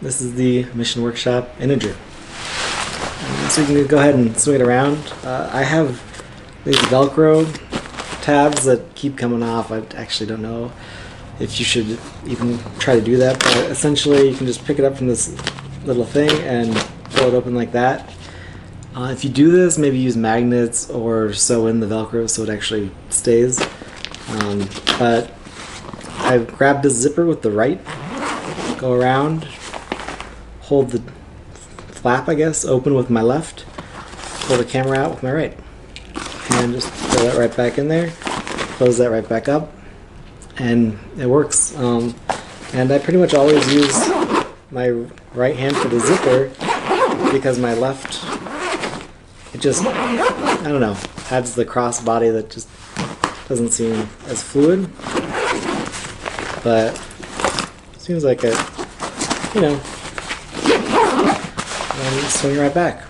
This is the Mission Workshop Integer. So you can go ahead and swing it around. I have these Velcro tabs that keep coming off. I actually don't know if you should even try to do that, but essentially you can just pick it up from this little thing and pull it open like that. If you do this, maybe use magnets or sew in the Velcro so it actually stays. But I grabbed this zipper with the right, go around, hold the flap, I guess, open with my left, pull the camera out with my right, and just throw that right back in there, close that right back up, and it works. And I pretty much always use my right hand for the zipper because my left, it just, I don't know, adds the cross body that just doesn't seem as fluid, but seems like it, you know, and swing it right back.